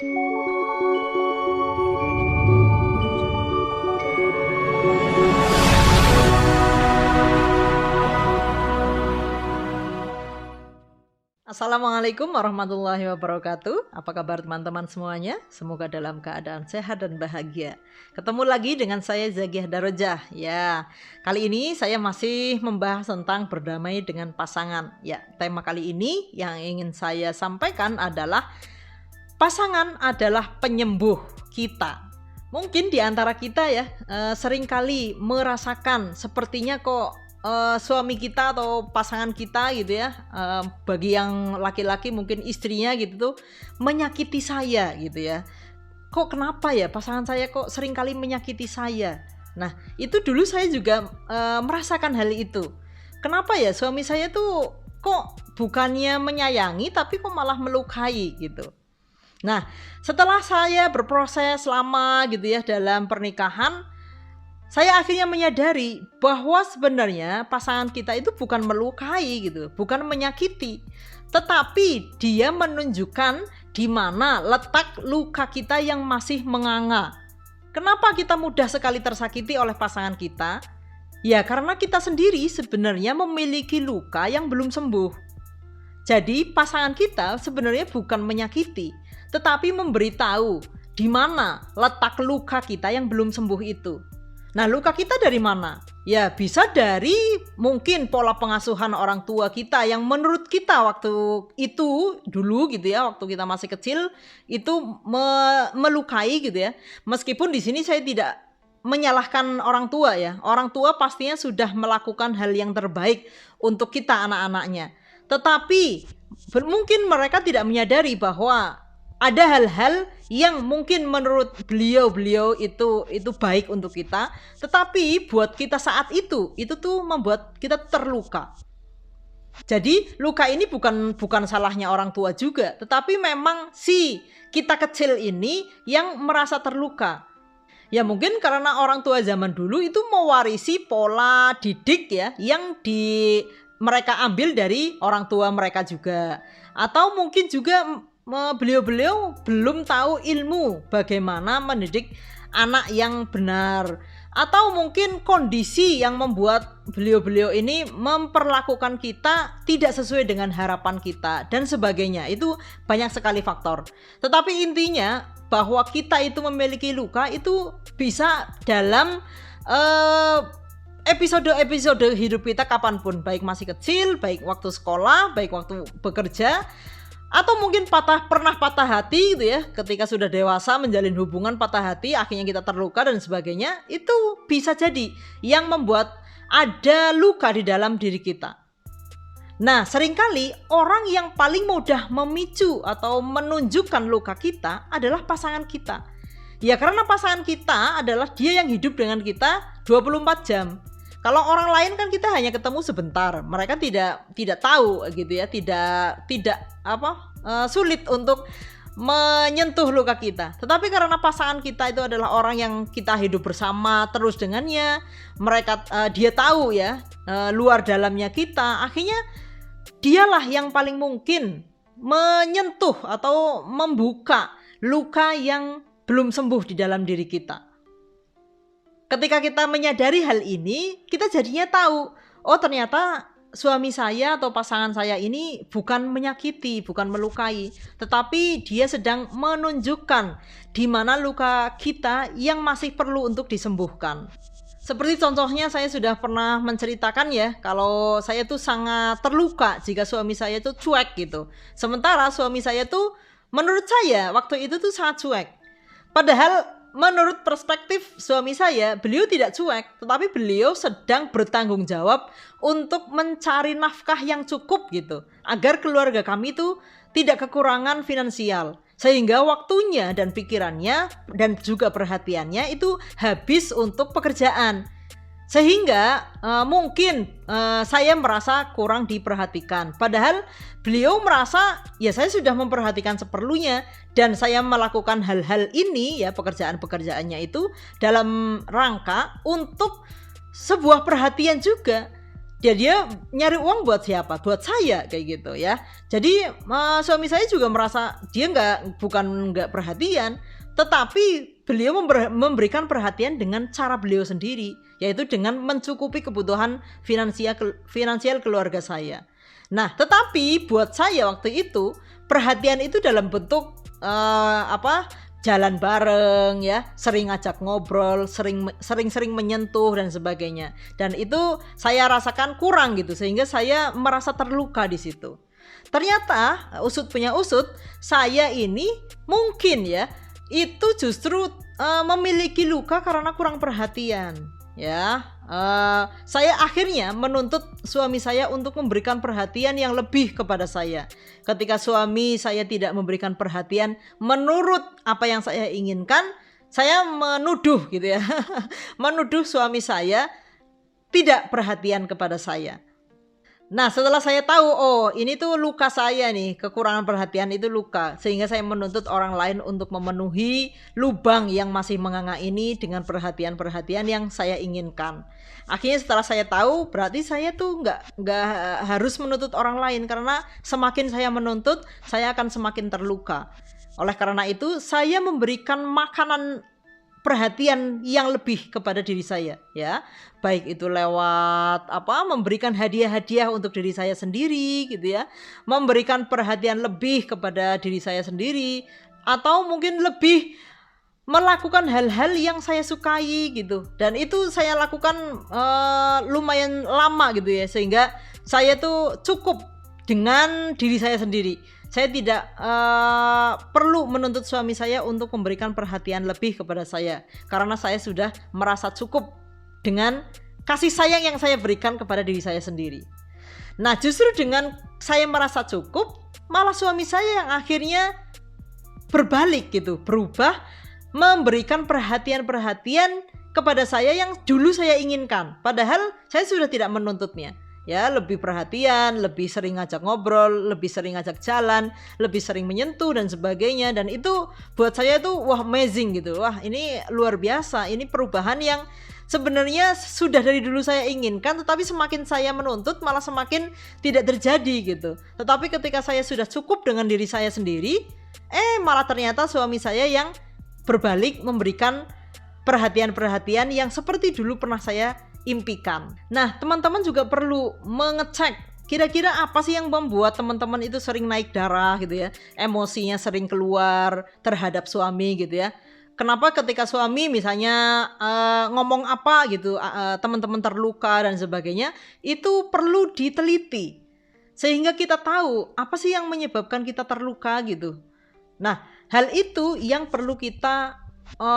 Assalamualaikum warahmatullahi wabarakatuh. Apa kabar teman-teman semuanya? Semoga dalam keadaan sehat dan bahagia. Ketemu lagi dengan saya Zakiah Darojah. Ya, kali ini saya masih membahas tentang berdamai dengan pasangan. Ya, tema kali ini yang ingin saya sampaikan adalah pasangan adalah penyembuh kita. Mungkin di antara kita ya seringkali merasakan sepertinya kok suami kita atau pasangan kita gitu ya, bagi yang laki-laki mungkin istrinya gitu tuh menyakiti saya gitu ya. Kok kenapa ya pasangan saya kok seringkali menyakiti saya? Nah itu dulu saya juga merasakan hal itu. Kenapa ya suami saya tuh kok bukannya menyayangi tapi kok malah melukai gitu. Nah setelah saya berproses lama gitu ya dalam pernikahan, saya akhirnya menyadari bahwa sebenarnya pasangan kita itu bukan melukai gitu, bukan menyakiti, tetapi dia menunjukkan di mana letak luka kita yang masih menganga. Kenapa kita mudah sekali tersakiti oleh pasangan kita? Ya karena kita sendiri sebenarnya memiliki luka yang belum sembuh. Jadi pasangan kita sebenarnya bukan menyakiti, tetapi memberitahu di mana letak luka kita yang belum sembuh itu. Nah luka kita dari mana? Ya bisa dari mungkin pola pengasuhan orang tua kita yang menurut kita waktu itu dulu gitu ya, waktu kita masih kecil itu melukai gitu ya. Meskipun di sini saya tidak menyalahkan orang tua ya. Orang tua pastinya sudah melakukan hal yang terbaik untuk kita anak-anaknya. Tetapi mungkin mereka tidak menyadari bahwa ada hal-hal yang mungkin menurut beliau itu baik untuk kita, tetapi buat kita saat itu tuh membuat kita terluka. Jadi luka ini bukan salahnya orang tua juga, tetapi memang si kita kecil ini yang merasa terluka. Ya mungkin karena orang tua zaman dulu itu mewarisi pola didik ya yang mereka ambil dari orang tua mereka juga. Atau mungkin juga beliau-beliau belum tahu ilmu bagaimana mendidik anak yang benar, atau mungkin kondisi yang membuat beliau-beliau ini memperlakukan kita tidak sesuai dengan harapan kita dan sebagainya. Itu banyak sekali faktor. Tetapi intinya bahwa kita itu memiliki luka itu bisa dalam episode hidup kita kapanpun, baik masih kecil, baik waktu sekolah, baik waktu bekerja, atau mungkin pernah patah hati gitu ya, ketika sudah dewasa menjalin hubungan patah hati akhirnya kita terluka dan sebagainya. Itu bisa jadi yang membuat ada luka di dalam diri kita. Nah seringkali orang yang paling mudah memicu atau menunjukkan luka kita adalah pasangan kita. Ya karena pasangan kita adalah dia yang hidup dengan kita 24 jam. Kalau orang lain kan kita hanya ketemu sebentar, mereka tidak tahu gitu ya, tidak sulit untuk menyentuh luka kita. Tetapi karena pasangan kita itu adalah orang yang kita hidup bersama terus dengannya, dia tahu ya luar dalamnya kita, akhirnya dialah yang paling mungkin menyentuh atau membuka luka yang belum sembuh di dalam diri kita. Ketika kita menyadari hal ini, kita jadinya tahu, oh ternyata suami saya atau pasangan saya ini bukan menyakiti, bukan melukai, tetapi dia sedang menunjukkan di mana luka kita yang masih perlu untuk disembuhkan. Seperti contohnya saya sudah pernah menceritakan ya, kalau saya tuh sangat terluka jika suami saya tuh cuek gitu. Sementara suami saya tuh menurut saya waktu itu tuh sangat cuek. Padahal menurut perspektif suami saya, beliau tidak cuek, tetapi beliau sedang bertanggung jawab untuk mencari nafkah yang cukup gitu, agar keluarga kami itu tidak kekurangan finansial. Sehingga waktunya dan pikirannya dan juga perhatiannya itu habis untuk pekerjaan. Sehingga mungkin saya merasa kurang diperhatikan. Padahal beliau merasa ya saya sudah memperhatikan seperlunya. Dan saya melakukan hal-hal ini ya, pekerjaan-pekerjaannya itu dalam rangka untuk sebuah perhatian juga. dia nyari uang buat siapa? Buat saya, kayak gitu ya. Jadi suami saya juga merasa dia bukan nggak perhatian, tetapi beliau memberikan perhatian dengan cara beliau sendiri, yaitu dengan mencukupi kebutuhan finansial keluarga saya. Nah, tetapi buat saya waktu itu perhatian itu dalam bentuk jalan bareng ya, sering ngajak ngobrol, sering menyentuh dan sebagainya. Dan itu saya rasakan kurang gitu, sehingga saya merasa terluka di situ. Ternyata usut punya usut, saya ini mungkin ya itu justru memiliki luka karena kurang perhatian ya. Saya akhirnya menuntut suami saya untuk memberikan perhatian yang lebih kepada saya. Ketika suami saya tidak memberikan perhatian menurut apa yang saya inginkan, saya menuduh gitu ya. Menuduh suami saya tidak perhatian kepada saya. Nah, setelah saya tahu, oh ini tuh luka saya nih, kekurangan perhatian itu luka, sehingga saya menuntut orang lain untuk memenuhi lubang yang masih menganga ini dengan perhatian-perhatian yang saya inginkan. Akhirnya setelah saya tahu, berarti saya tuh nggak harus menuntut orang lain, karena semakin saya menuntut, saya akan semakin terluka. Oleh karena itu, saya memberikan makanan perhatian yang lebih kepada diri saya ya, baik itu lewat memberikan hadiah-hadiah untuk diri saya sendiri gitu ya, memberikan perhatian lebih kepada diri saya sendiri, atau mungkin lebih melakukan hal-hal yang saya sukai gitu. Dan itu saya lakukan lumayan lama gitu ya, sehingga saya tuh cukup dengan diri saya sendiri. Saya tidak perlu menuntut suami saya untuk memberikan perhatian lebih kepada saya, karena saya sudah merasa cukup dengan kasih sayang yang saya berikan kepada diri saya sendiri. Nah, justru dengan saya merasa cukup, malah suami saya yang akhirnya berbalik gitu, berubah, memberikan perhatian-perhatian kepada saya yang dulu saya inginkan, padahal saya sudah tidak menuntutnya. Ya, lebih perhatian, lebih sering ngajak ngobrol, lebih sering ngajak jalan, lebih sering menyentuh dan sebagainya. Dan itu buat saya itu wah amazing gitu. Wah, ini luar biasa. Ini perubahan yang sebenarnya sudah dari dulu saya inginkan, tetapi semakin saya menuntut malah semakin tidak terjadi gitu. Tetapi ketika saya sudah cukup dengan diri saya sendiri, malah ternyata suami saya yang berbalik memberikan perhatian-perhatian yang seperti dulu pernah saya impikan. Nah, teman-teman juga perlu mengecek kira-kira apa sih yang membuat teman-teman itu sering naik darah gitu ya, emosinya sering keluar terhadap suami gitu ya. Kenapa ketika suami misalnya ngomong apa gitu, teman-teman terluka dan sebagainya, itu perlu diteliti sehingga kita tahu apa sih yang menyebabkan kita terluka gitu. Nah, hal itu yang perlu kita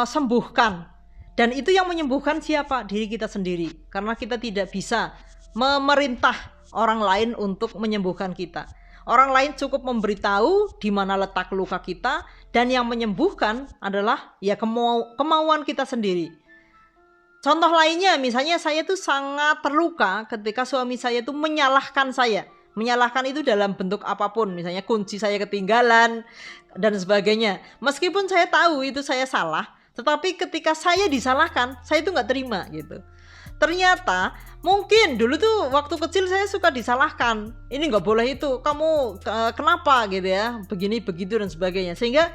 sembuhkan. Dan itu yang menyembuhkan siapa? Diri kita sendiri. Karena kita tidak bisa memerintah orang lain untuk menyembuhkan kita. Orang lain cukup memberitahu di mana letak luka kita, dan yang menyembuhkan adalah ya kemauan kita sendiri. Contoh lainnya, misalnya saya tuh sangat terluka ketika suami saya tuh menyalahkan saya. Menyalahkan itu dalam bentuk apapun, misalnya kunci saya ketinggalan dan sebagainya. Meskipun saya tahu itu saya salah, tetapi ketika saya disalahkan, saya itu gak terima gitu. Ternyata mungkin dulu tuh waktu kecil saya suka disalahkan. Ini gak boleh itu, kamu kenapa gitu ya, begini begitu dan sebagainya. Sehingga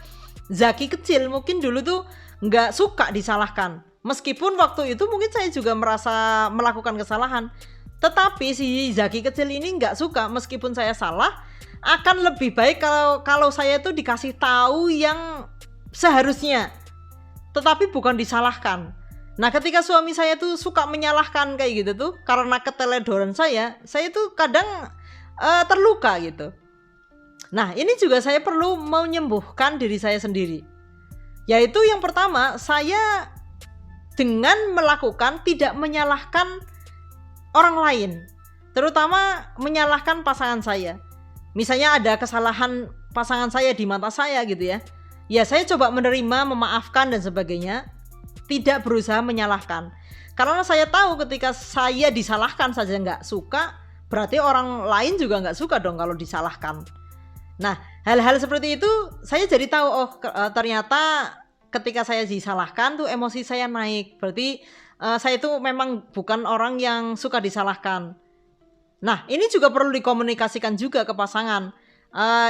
Zaki kecil mungkin dulu tuh gak suka disalahkan. Meskipun waktu itu mungkin saya juga merasa melakukan kesalahan. Tetapi si Zaki kecil ini gak suka, meskipun saya salah, akan lebih baik kalau saya tuh dikasih tahu yang seharusnya, tetapi bukan disalahkan. Nah, ketika suami saya tuh suka menyalahkan kayak gitu tuh, karena keteledoran saya tuh kadang terluka gitu. Nah, ini juga saya perlu menyembuhkan diri saya sendiri. Yaitu yang pertama, saya dengan melakukan tidak menyalahkan orang lain, terutama menyalahkan pasangan saya. Misalnya ada kesalahan pasangan saya di mata saya gitu ya. Ya, saya coba menerima, memaafkan dan sebagainya, tidak berusaha menyalahkan. Karena saya tahu ketika saya disalahkan saja nggak suka, berarti orang lain juga nggak suka dong kalau disalahkan. Nah, hal-hal seperti itu saya jadi tahu, ternyata ketika saya disalahkan tuh emosi saya naik. Berarti saya tuh memang bukan orang yang suka disalahkan. Nah, ini juga perlu dikomunikasikan juga ke pasangan.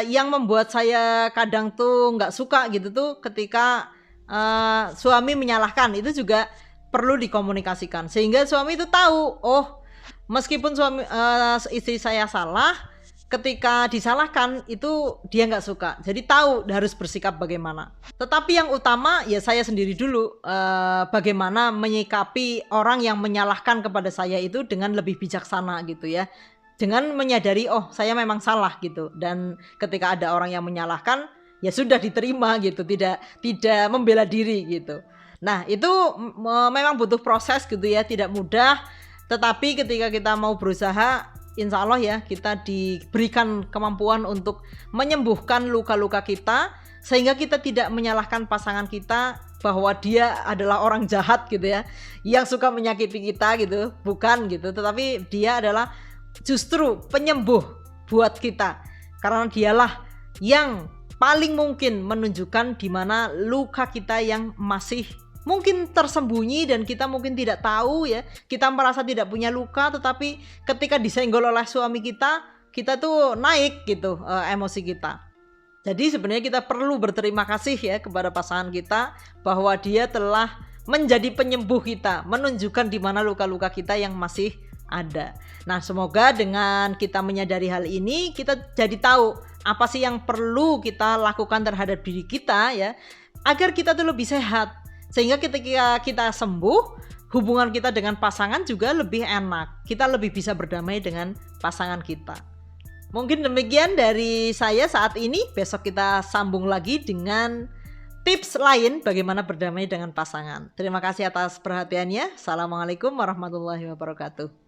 Yang membuat saya kadang tuh nggak suka gitu tuh ketika suami menyalahkan, itu juga perlu dikomunikasikan sehingga suami itu tahu, oh meskipun istri saya salah, ketika disalahkan itu dia nggak suka, jadi tahu harus bersikap bagaimana. Tetapi yang utama ya saya sendiri dulu, bagaimana menyikapi orang yang menyalahkan kepada saya itu dengan lebih bijaksana gitu ya, dengan menyadari oh saya memang salah gitu, dan ketika ada orang yang menyalahkan ya sudah diterima gitu, tidak membela diri gitu. Nah itu memang butuh proses gitu ya, tidak mudah, tetapi ketika kita mau berusaha, insya Allah ya kita diberikan kemampuan untuk menyembuhkan luka-luka kita, sehingga kita tidak menyalahkan pasangan kita bahwa dia adalah orang jahat gitu ya, yang suka menyakiti kita gitu, bukan gitu, tetapi dia adalah justru penyembuh buat kita, karena dialah yang paling mungkin menunjukkan di mana luka kita yang masih mungkin tersembunyi dan kita mungkin tidak tahu ya. Kita merasa tidak punya luka, tetapi ketika disenggol oleh suami kita tuh naik gitu emosi kita. Jadi sebenarnya kita perlu berterima kasih ya kepada pasangan kita bahwa dia telah menjadi penyembuh kita, menunjukkan di mana luka-luka kita yang masih ada. Nah, semoga dengan kita menyadari hal ini, kita jadi tahu apa sih yang perlu kita lakukan terhadap diri kita ya, agar kita tuh lebih sehat. Sehingga ketika kita sembuh, hubungan kita dengan pasangan juga lebih enak. Kita lebih bisa berdamai dengan pasangan kita. Mungkin demikian dari saya saat ini. Besok kita sambung lagi dengan tips lain bagaimana berdamai dengan pasangan. Terima kasih atas perhatiannya. Assalamualaikum warahmatullahi wabarakatuh.